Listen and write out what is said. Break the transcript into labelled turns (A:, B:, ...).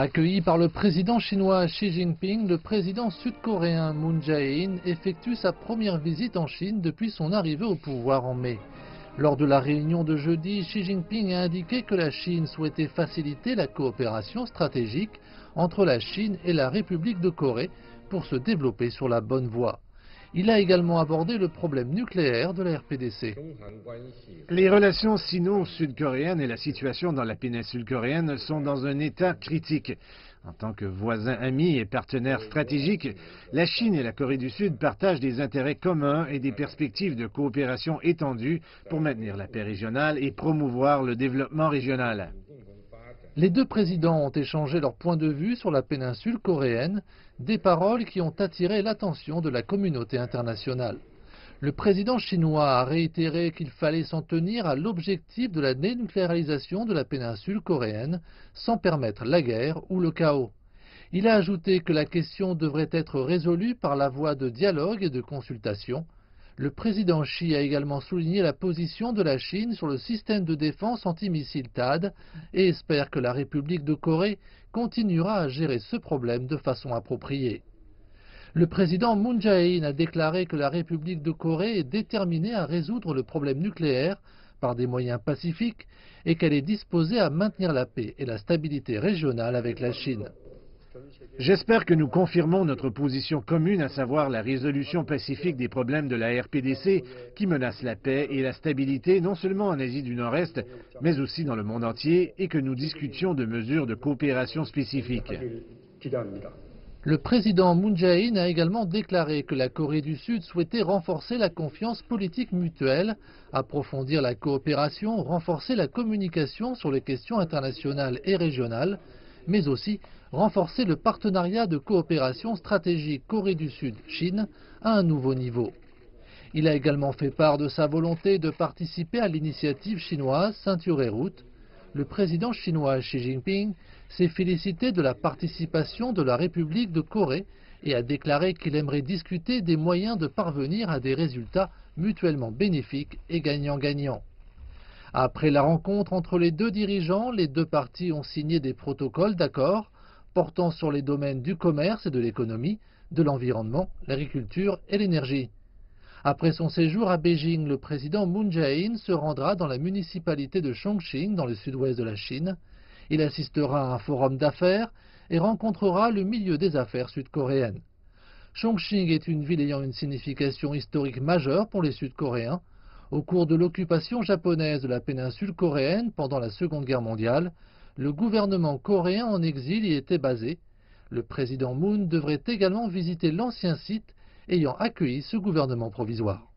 A: Accueilli par le président chinois Xi Jinping, le président sud-coréen Moon Jae-in effectue sa première visite en Chine depuis son arrivée au pouvoir en mai. Lors de la réunion de jeudi, Xi Jinping a indiqué que la Chine souhaitait faciliter la coopération stratégique entre la Chine et la République de Corée pour se développer sur la bonne voie. Il a également abordé le problème nucléaire de la RPDC.
B: Les relations sino-sud-coréennes et la situation dans la péninsule coréenne sont dans un état critique. En tant que voisins amis et partenaires stratégiques, la Chine et la Corée du Sud partagent des intérêts communs et des perspectives de coopération étendues pour maintenir la paix régionale et promouvoir le développement régional.
A: Les deux présidents ont échangé leur point de vue sur la péninsule coréenne, des paroles qui ont attiré l'attention de la communauté internationale. Le président chinois a réitéré qu'il fallait s'en tenir à l'objectif de la dénucléarisation de la péninsule coréenne sans permettre la guerre ou le chaos. Il a ajouté que la question devrait être résolue par la voie de dialogue et de consultation. Le président Xi a également souligné la position de la Chine sur le système de défense antimissile THAAD et espère que la République de Corée continuera à gérer ce problème de façon appropriée. Le président Moon Jae-in a déclaré que la République de Corée est déterminée à résoudre le problème nucléaire par des moyens pacifiques et qu'elle est disposée à maintenir la paix et la stabilité régionale avec la Chine.
B: J'espère que nous confirmons notre position commune, à savoir la résolution pacifique des problèmes de la RPDC qui menacent la paix et la stabilité non seulement en Asie du Nord-Est, mais aussi dans le monde entier, et que nous discutions de mesures de coopération spécifiques.
A: Le président Moon Jae-in a également déclaré que la Corée du Sud souhaitait renforcer la confiance politique mutuelle, approfondir la coopération, renforcer la communication sur les questions internationales et régionales, mais aussi renforcer le partenariat de coopération stratégique Corée du Sud-Chine à un nouveau niveau. Il a également fait part de sa volonté de participer à l'initiative chinoise Ceinture et Route. Le président chinois Xi Jinping s'est félicité de la participation de la République de Corée et a déclaré qu'il aimerait discuter des moyens de parvenir à des résultats mutuellement bénéfiques et gagnant-gagnant. Après la rencontre entre les deux dirigeants, les deux parties ont signé des protocoles d'accord portant sur les domaines du commerce et de l'économie, de l'environnement, l'agriculture et l'énergie. Après son séjour à Beijing, le président Moon Jae-in se rendra dans la municipalité de Chongqing, dans le sud-ouest de la Chine. Il assistera à un forum d'affaires et rencontrera le milieu des affaires sud-coréennes. Chongqing est une ville ayant une signification historique majeure pour les Sud-Coréens. Au cours de l'occupation japonaise de la péninsule coréenne pendant la Seconde Guerre mondiale, le gouvernement coréen en exil y était basé. Le président Moon devrait également visiter l'ancien site ayant accueilli ce gouvernement provisoire.